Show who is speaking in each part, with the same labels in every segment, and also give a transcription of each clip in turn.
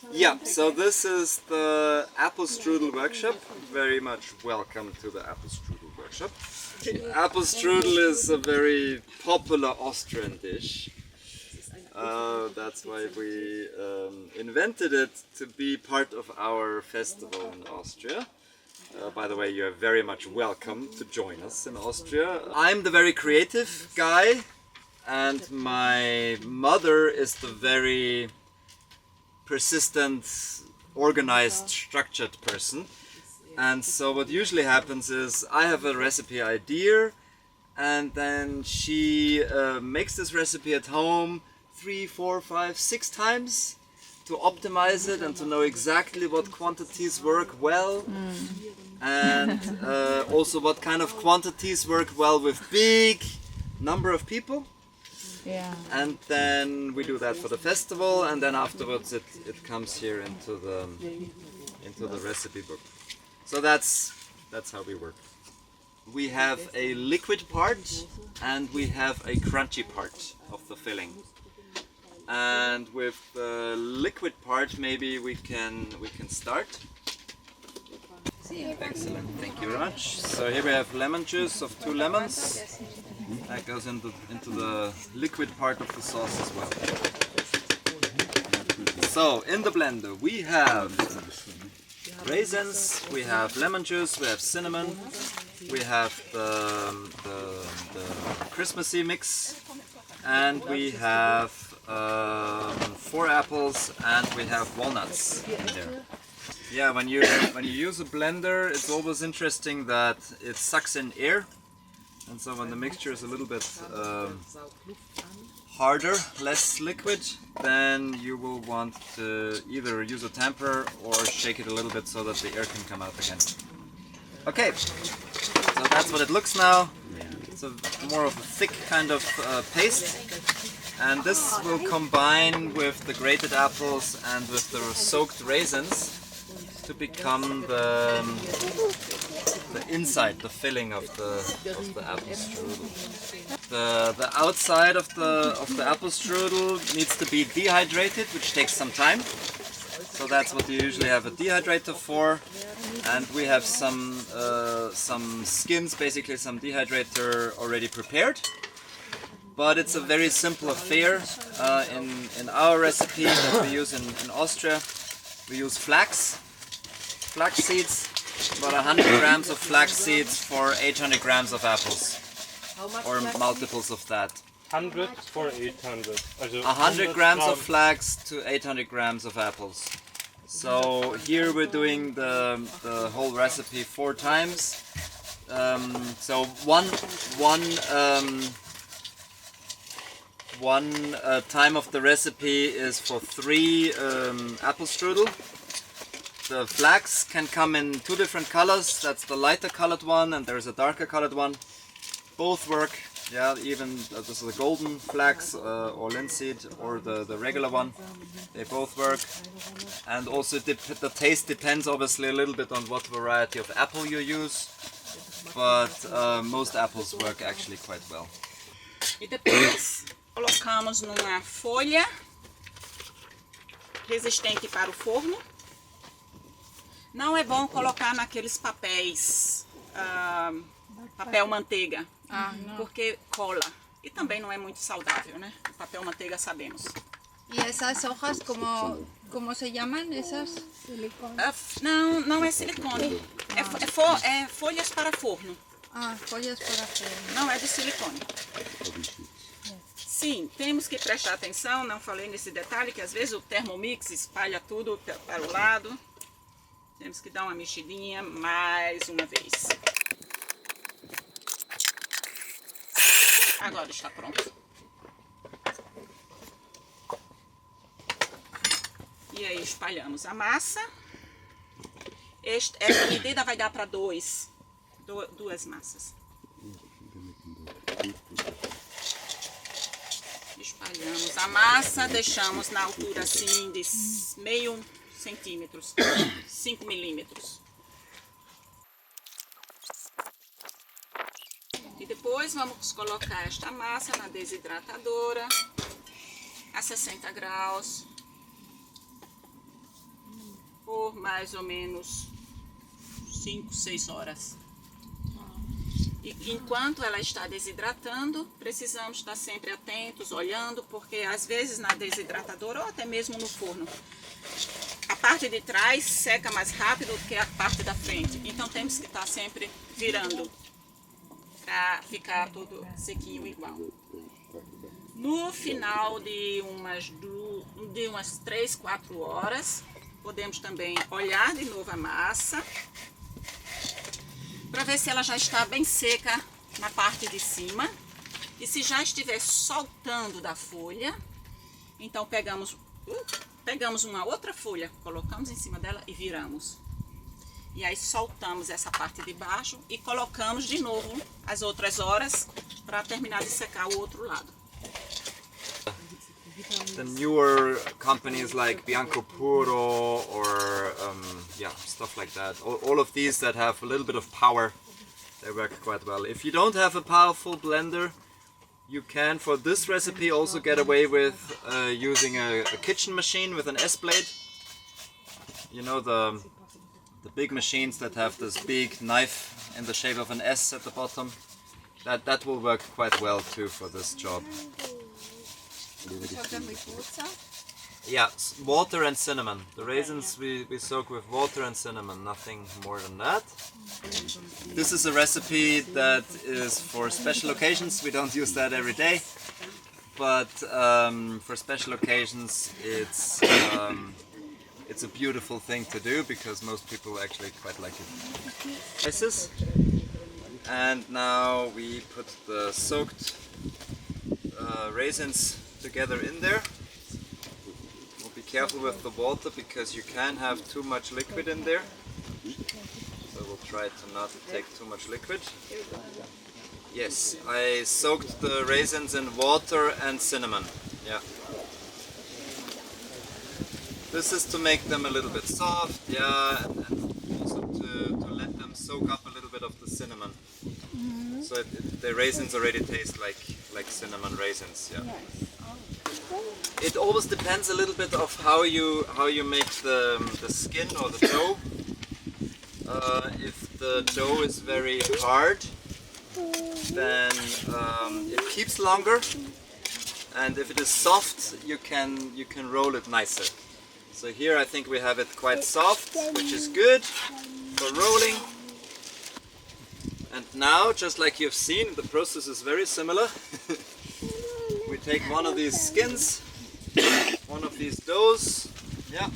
Speaker 1: Yeah, so this is the apple strudel workshop. Very much welcome to the apple strudel workshop. Apple strudel is a very popular Austrian dish. That's why we invented it to be part of our festival in Austria. By the way, you're very much welcome to join us in Austria. I'm the very creative guy, and my mother is the very persistent, organized, structured person. And so what usually happens is I have a recipe idea, and then she makes this recipe at home 3, 4, 5, 6 times to optimize it and to know exactly what quantities work well, and also what kind of quantities work well with big number of people.
Speaker 2: Yeah.
Speaker 1: And then we do that for the festival, and then afterwards it comes here into the recipe book. So that's how we work. We have a liquid part and we have a crunchy part of the filling. And with the liquid part, maybe we can start. Excellent, thank you very much. So here we have lemon juice of 2 lemons. That goes into the liquid part of the sauce as well. So in the blender we have raisins, we have lemon juice, we have cinnamon, we have the Christmassy mix, and we have 4 apples, and we have walnuts in there. Yeah, when you use a blender, it's always interesting that it sucks in air. And so when the mixture is a little bit harder, less liquid, then you will want to either use a tamper or shake it a little bit so that the air can come out again. Okay, so that's what it looks now. It's more of a thick kind of paste. And this will combine with the grated apples and with the soaked raisins to become the inside, the filling of the apple strudel. The outside of the apple strudel needs to be dehydrated, which takes some time. So that's what you usually have a dehydrator for. And we have some skins, basically some dehydrator already prepared. But it's a very simple affair. In our recipe that we use in Austria, we use flaxseeds, about 100 grams of flax seeds for 800 grams of apples, or multiples of that.
Speaker 3: 100 for 800.
Speaker 1: 100 grams of flax to 800 grams of apples. So here we're doing the whole recipe 4 times. So one time of the recipe is for 3 apple strudel. The flax can come in 2 different colors. That's the lighter colored one, and there's a darker colored one. Both work. Yeah, even this is the golden flax or linseed, or the regular one. They both work. And also the taste depends obviously a little bit on what variety of apple you use. But most apples work actually quite well.
Speaker 4: E depois colocamos numa folha resistente para o forno. Não é bom colocar naqueles papéis, papel manteiga, porque cola. E também não é muito saudável, né? O papel manteiga sabemos.
Speaker 2: ¿Y esas hojas cómo se llaman? Esas?
Speaker 4: Não é silicone. É folhas para forno.
Speaker 2: Ah, folhas para forno.
Speaker 4: Não é de silicone. Sim, temos que prestar atenção, não falei nesse detalhe, que às vezes o Thermomix espalha tudo para o lado. Temos que dar uma mexidinha mais uma vez. Agora está pronto. E aí espalhamos a massa. Essa medida vai dar para duas massas. Espalhamos a massa, deixamos na altura assim de meio centímetros, 5 milímetros. E depois vamos colocar esta massa na desidratadora a 60 graus. por mais ou menos 5, 6 horas. E enquanto ela está desidratando, precisamos estar sempre atentos, olhando, porque às vezes na desidratadora ou até mesmo no forno, a parte de trás seca mais rápido do que a parte da frente. Então temos que estar sempre virando para ficar tudo sequinho igual. No final de umas 3, 4 horas, podemos também olhar de novo a massa, para ver se ela já está bem seca na parte de cima. E se já estiver soltando da folha, então pegamos uma outra folha, colocamos em cima dela e viramos. E aí soltamos essa parte de baixo e colocamos de novo as outras horas para terminar de secar o outro lado.
Speaker 1: The newer companies like Bianco Puro or yeah, stuff like that. All of these that have a little bit of power, they work quite well. If you don't have a powerful blender, you can, for this recipe, also get away with using a kitchen machine with an S-blade. You know, the big machines that have this big knife in the shape of an S at the bottom. That will work quite well too for this job. Yeah, water and cinnamon. The raisins we soak with water and cinnamon, nothing more than that. This is a recipe that is for special occasions. We don't use that every day, but for special occasions it's a beautiful thing to do because most people actually quite like it. And now we put the soaked raisins together in there. We'll be careful with the water because you can have too much liquid in there. So we'll try to not take too much liquid. Yes, I soaked the raisins in water and cinnamon. Yeah. This is to make them a little bit soft, yeah, and also to let them soak up a little bit of the cinnamon. So the raisins already taste like cinnamon raisins, yeah. It always depends a little bit of how you make the skin or the dough. If the dough is very hard, then it keeps longer, and if it is soft, you can roll it nicer. So here I think we have it quite soft, which is good for rolling. And now, just like you've seen, the process is very similar. We take one of these skins, one of these doughs. Yeah.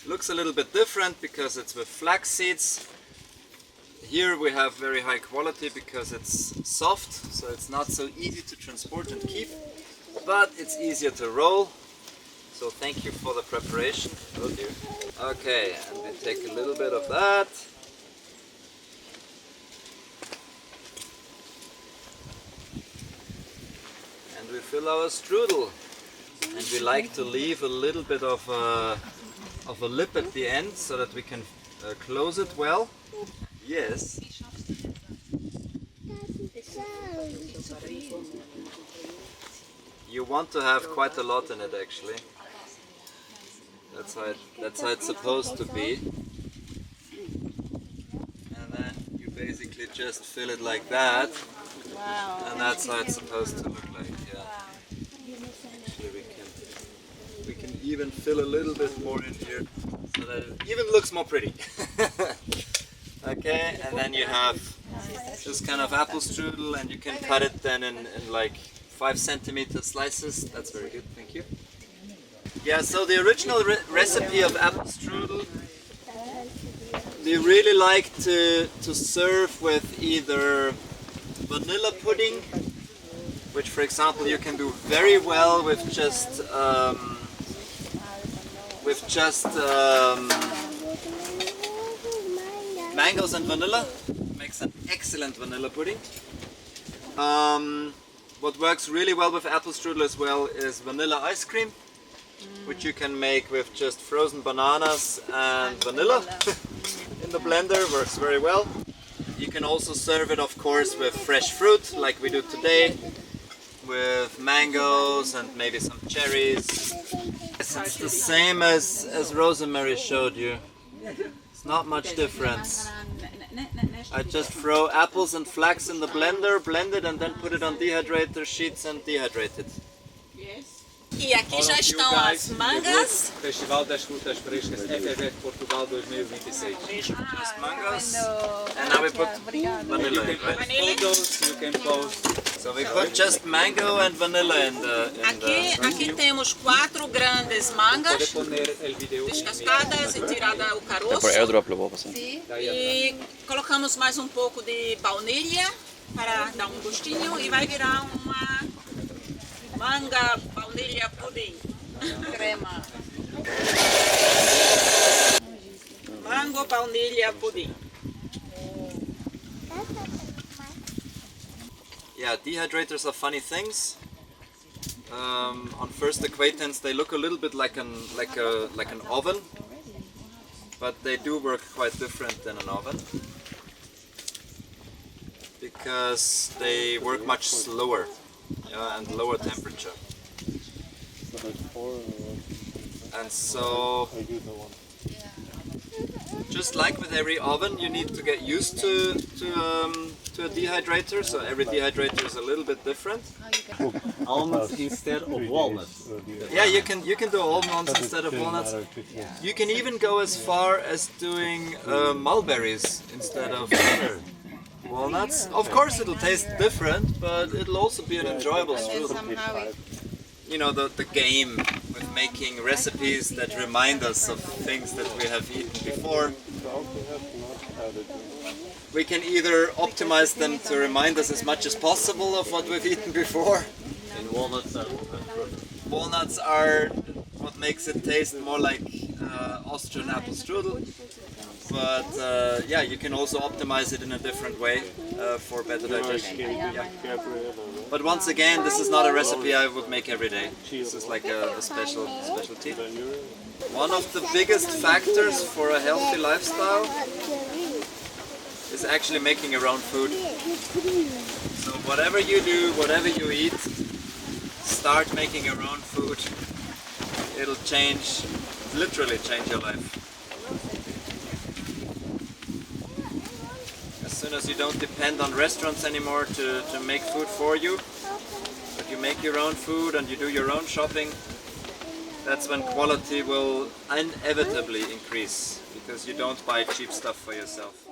Speaker 1: Looks a little bit different because it's with flax seeds. Here we have very high quality because it's soft, so it's not so easy to transport and keep, but it's easier to roll. So thank you for the preparation. Oh dear. Okay, and we take a little bit of that. And we fill our strudel. And we like to leave a little bit of a lip at the end so that we can close it well. Yes. You want to have quite a lot in it actually. That's how it's supposed to be. And then you basically just fill it like that.
Speaker 2: Wow.
Speaker 1: And that's how it's supposed to look like, yeah. Actually we can even fill a little bit more in here so that it even looks more pretty. Okay, and then you have this kind of apple strudel, and you can cut it then in like 5 centimeter slices. That's very good, thank you. Yeah, so the original recipe of apple strudel, we really like to serve with either vanilla pudding, which for example you can do very well with just mangoes and vanilla. Makes an excellent vanilla pudding. What works really well with apple strudel as well is vanilla ice cream, which you can make with just frozen bananas and vanilla in the blender. Works very well. You can also serve it, of course, with fresh fruit like we do today, with mangoes and maybe some cherries. It's the same as Rosemary showed you. It's not much difference. I just throw apples and flax in the blender, blend it and then put it on dehydrator sheets and dehydrate it.
Speaker 4: E aqui já estão as mangas.
Speaker 5: Festival das Frutas Frescas FFF Portugal 2026.
Speaker 1: Just mangoes. And now we put vanilla in, right?
Speaker 5: Photos you can post.
Speaker 1: So we put just mango and vanilla in the...
Speaker 4: Aqui temos 4 grandes mangas descascadas e tirada o caroço. E colocamos mais um pouco de baunilha para dar um gostinho e vai virar uma manga baunilha pudim. Crema. Mango baunilha pudim.
Speaker 1: Yeah, dehydrators are funny things. On first acquaintance, they look a little bit like an oven, but they do work quite different than an oven because they work much slower and lower temperature. And so, just like with every oven, you need to get used to a dehydrator. So every dehydrator is a little bit different.
Speaker 5: Almonds instead of walnuts.
Speaker 1: Yeah, you can do almonds instead of walnuts. You can even go as far as doing mulberries instead of walnuts. Of course, it'll taste different, but it'll also be an enjoyable strudel. You know, the game with making recipes that remind us of things that we have eaten before. We can either optimize them to remind us as much as possible of what we've eaten before.
Speaker 5: And walnuts
Speaker 1: are what makes it taste more like Austrian apple strudel. But yeah, you can also optimize it in a different way for better digestion. Yeah. But once again, this is not a recipe I would make every day. This is like a specialty. One of the biggest factors for a healthy lifestyle is actually making your own food. So whatever you do, whatever you eat, start making your own food. It'll literally change your life. As soon as you don't depend on restaurants anymore to make food for you, but you make your own food and you do your own shopping, that's when quality will inevitably increase, because you don't buy cheap stuff for yourself.